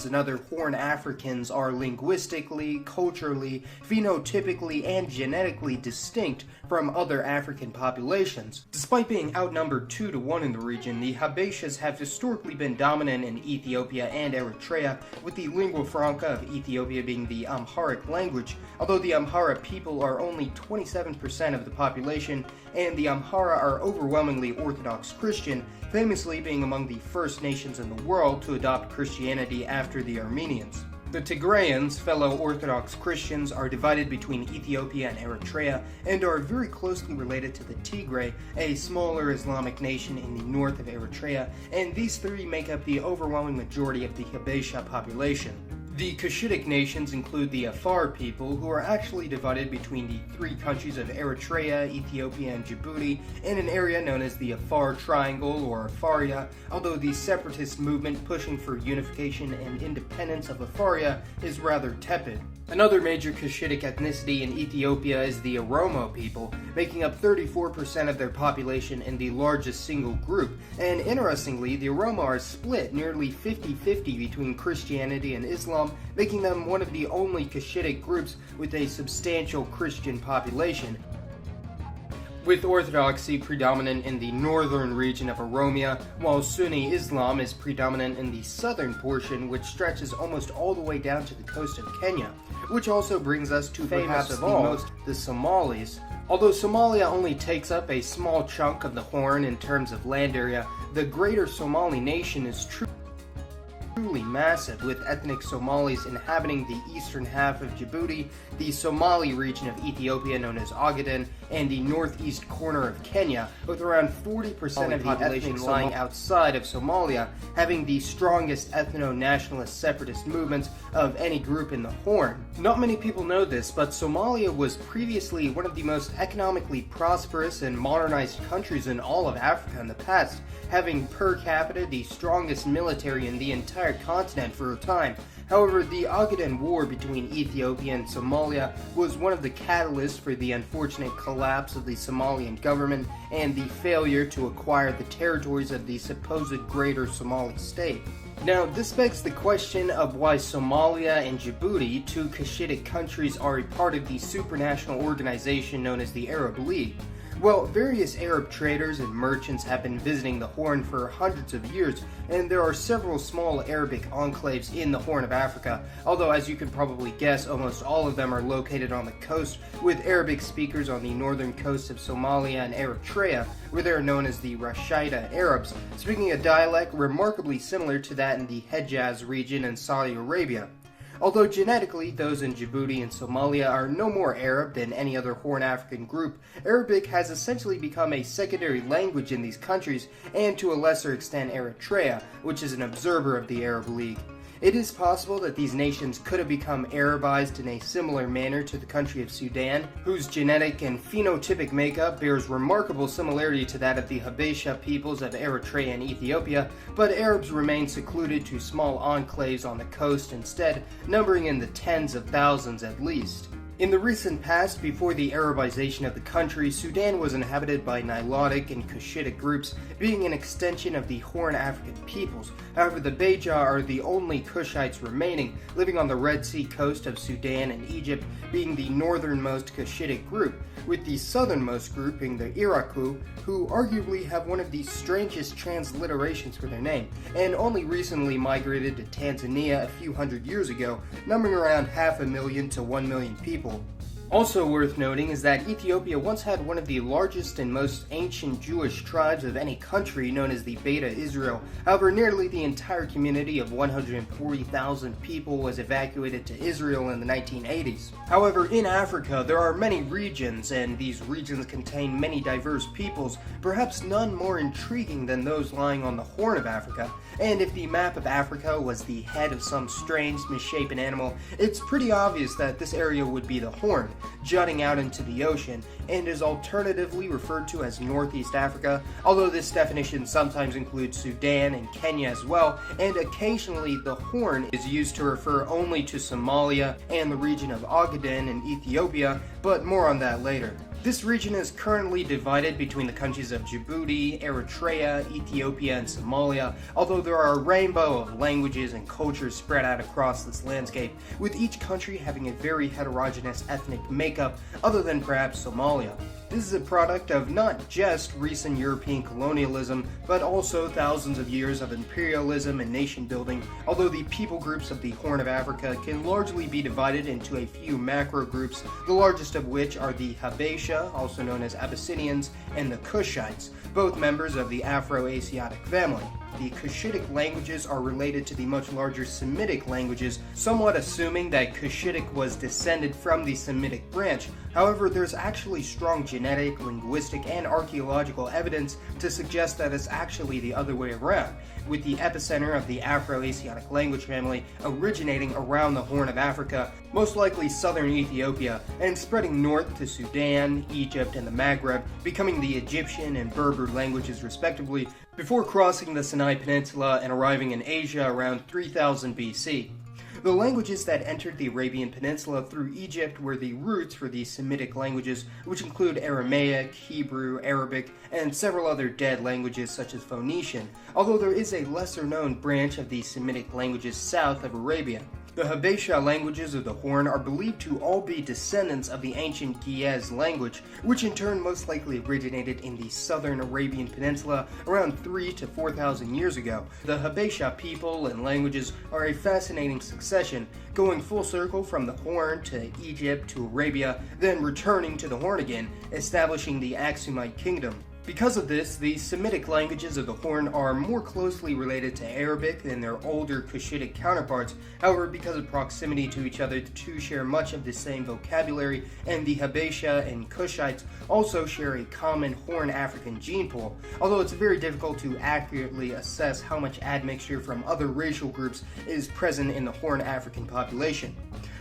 and other Horn Africans are linguistically, culturally, phenotypically, and genetically distinct from other African populations. Despite being outnumbered 2-to-1 in the region, the Habeshas have historically been dominant in Ethiopia and Eritrea, with the lingua franca of Ethiopia being the Amharic language, although the Amhara people are only 27% of the population, and the Amhara are overwhelmingly Orthodox Christian, famously being among the first nations in the world to adopt Christianity after the Armenians. The Tigrayans, fellow Orthodox Christians, are divided between Ethiopia and Eritrea and are very closely related to the Tigray, a smaller Islamic nation in the north of Eritrea, and these three make up the overwhelming majority of the Habesha population. The Cushitic nations include the Afar people, who are actually divided between the three countries of Eritrea, Ethiopia, and Djibouti in an area known as the Afar Triangle or Afaria, although the separatist movement pushing for unification and independence of Afaria is rather tepid. Another major Cushitic ethnicity in Ethiopia is the Oromo people, making up 34% of their population and the largest single group, and interestingly, the Oromo are split nearly 50-50 between Christianity and Islam, making them one of the only Cushitic groups with a substantial Christian population, with Orthodoxy predominant in the northern region of Oromia, while Sunni Islam is predominant in the southern portion, which stretches almost all the way down to the coast of Kenya. Which also brings us to perhaps the Somalis. Although Somalia only takes up a small chunk of the Horn in terms of land area, the greater Somali nation is truly massive, with ethnic Somalis inhabiting the eastern half of Djibouti, the Somali region of Ethiopia known as Ogaden, and the northeast corner of Kenya, with around 40% of the population lying outside of Somalia, having the strongest ethno-nationalist separatist movements of any group in the Horn. Not many people know this, but Somalia was previously one of the most economically prosperous and modernized countries in all of Africa in the past, having per capita the strongest military in the entire continent for a time. However, the Ogaden War between Ethiopia and Somalia was one of the catalysts for the unfortunate collapse of the Somalian government and the failure to acquire the territories of the supposed Greater Somali State. Now, this begs the question of why Somalia and Djibouti, two Cushitic countries, are a part of the supranational organization known as the Arab League. Well, various Arab traders and merchants have been visiting the Horn for hundreds of years, and there are several small Arabic enclaves in the Horn of Africa, although as you can probably guess, almost all of them are located on the coast, with Arabic speakers on the northern coast of Somalia and Eritrea, where they are known as the Rashida Arabs, speaking a dialect remarkably similar to that in the Hejaz region in Saudi Arabia. Although genetically, those in Djibouti and Somalia are no more Arab than any other Horn African group, Arabic has essentially become a secondary language in these countries, and to a lesser extent Eritrea, which is an observer of the Arab League. It is possible that these nations could have become Arabized in a similar manner to the country of Sudan, whose genetic and phenotypic makeup bears remarkable similarity to that of the Habesha peoples of Eritrea and Ethiopia, but Arabs remain secluded to small enclaves on the coast instead, numbering in the tens of thousands at least. In the recent past, before the Arabization of the country, Sudan was inhabited by Nilotic and Cushitic groups, being an extension of the Horn African peoples. However, the Beja are the only Cushites remaining, living on the Red Sea coast of Sudan and Egypt, being the northernmost Cushitic group, with the southernmost group being the Iraku, who arguably have one of the strangest transliterations for their name, and only recently migrated to Tanzania a few hundred years ago, numbering around 500,000 to 1 million people. Also worth noting is that Ethiopia once had one of the largest and most ancient Jewish tribes of any country, known as the Beta Israel. However, nearly the entire community of 140,000 people was evacuated to Israel in the 1980s. However, in Africa, there are many regions, and these regions contain many diverse peoples, perhaps none more intriguing than those lying on the Horn of Africa. And if the map of Africa was the head of some strange, misshapen animal, it's pretty obvious that this area would be the Horn, jutting out into the ocean, and is alternatively referred to as Northeast Africa, although this definition sometimes includes Sudan and Kenya as well, and occasionally the Horn is used to refer only to Somalia and the region of Ogaden in Ethiopia, but more on that later. This region is currently divided between the countries of Djibouti, Eritrea, Ethiopia, and Somalia, although there are a rainbow of languages and cultures spread out across this landscape, with each country having a very heterogeneous ethnic makeup other than perhaps Somalia. This is a product of not just recent European colonialism, but also thousands of years of imperialism and nation building, although the people groups of the Horn of Africa can largely be divided into a few macro groups, the largest of which are the Habesha, also known as Abyssinians, and the Cushites, both members of the Afro-Asiatic family. The Cushitic languages are related to the much larger Semitic languages, somewhat assuming that Cushitic was descended from the Semitic branch. However, there's actually strong genetic, linguistic, and archaeological evidence to suggest that it's actually the other way around, with the epicenter of the Afro-Asiatic language family originating around the Horn of Africa, most likely southern Ethiopia, and spreading north to Sudan, Egypt, and the Maghreb, becoming the Egyptian and Berber languages respectively, before crossing the Sinai Peninsula and arriving in Asia around 3000 BC. The languages that entered the Arabian Peninsula through Egypt were the roots for the Semitic languages, which include Aramaic, Hebrew, Arabic, and several other dead languages such as Phoenician, although there is a lesser-known branch of the Semitic languages south of Arabia. The Habesha languages of the Horn are believed to all be descendants of the ancient Ge'ez language, which in turn most likely originated in the southern Arabian Peninsula around 3,000 to 4,000 years ago. The Habesha people and languages are a fascinating succession, going full circle from the Horn to Egypt to Arabia, then returning to the Horn again, establishing the Aksumite kingdom. Because of this, the Semitic languages of the Horn are more closely related to Arabic than their older Cushitic counterparts. However, because of proximity to each other, the two share much of the same vocabulary, and the Habesha and Cushites also share a common Horn African gene pool, although it's very difficult to accurately assess how much admixture from other racial groups is present in the Horn African population.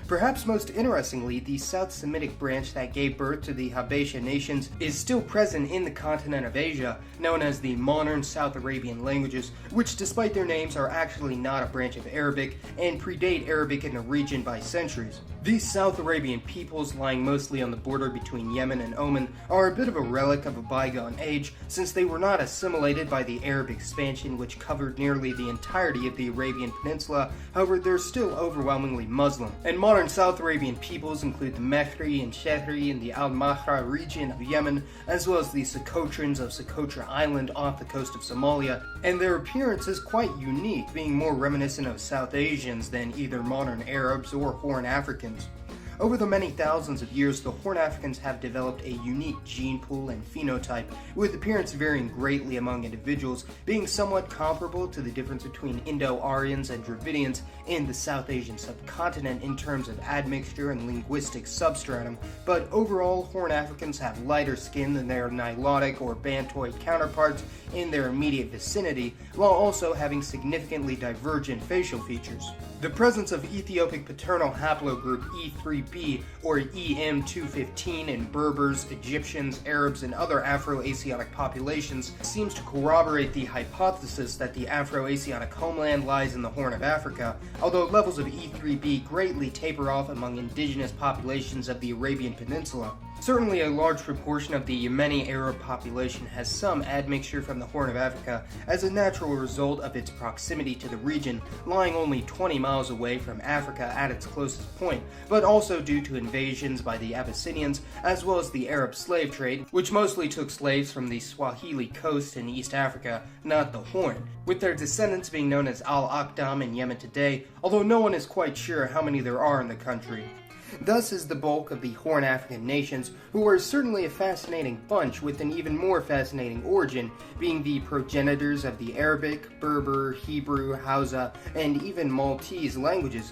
Perhaps most interestingly, the South Semitic branch that gave birth to the Habesha nations is still present in the continent of Asia, known as the modern South Arabian languages, which despite their names are actually not a branch of Arabic and predate Arabic in the region by centuries. These South Arabian peoples, lying mostly on the border between Yemen and Oman, are a bit of a relic of a bygone age, since they were not assimilated by the Arab expansion which covered nearly the entirety of the Arabian Peninsula. However, they're still overwhelmingly Muslim. And modern South Arabian peoples include the Mehri and Shehri in the Al-Mahra region of Yemen, as well as the Socotrans of Socotra Island off the coast of Somalia, and their appearance is quite unique, being more reminiscent of South Asians than either modern Arabs or Horn Africans. Over the many thousands of years, the Horn Africans have developed a unique gene pool and phenotype, with appearance varying greatly among individuals, being somewhat comparable to the difference between Indo-Aryans and Dravidians in the South Asian subcontinent in terms of admixture and linguistic substratum, but overall, Horn Africans have lighter skin than their Nilotic or Bantoid counterparts in their immediate vicinity, while also having significantly divergent facial features. The presence of Ethiopic paternal haplogroup E3b or EM215 in Berbers, Egyptians, Arabs, and other Afro-Asiatic populations seems to corroborate the hypothesis that the Afro-Asiatic homeland lies in the Horn of Africa, although levels of E3b greatly taper off among indigenous populations of the Arabian Peninsula. Certainly a large proportion of the Yemeni Arab population has some admixture from the Horn of Africa as a natural result of its proximity to the region, lying only 20 miles away from Africa at its closest point, but also due to invasions by the Abyssinians as well as the Arab slave trade, which mostly took slaves from the Swahili coast in East Africa, not the Horn, with their descendants being known as Al-Aqdam in Yemen today, although no one is quite sure how many there are in the country. Thus is the bulk of the Horn African nations, who are certainly a fascinating bunch with an even more fascinating origin, being the progenitors of the Arabic, Berber, Hebrew, Hausa, and even Maltese languages,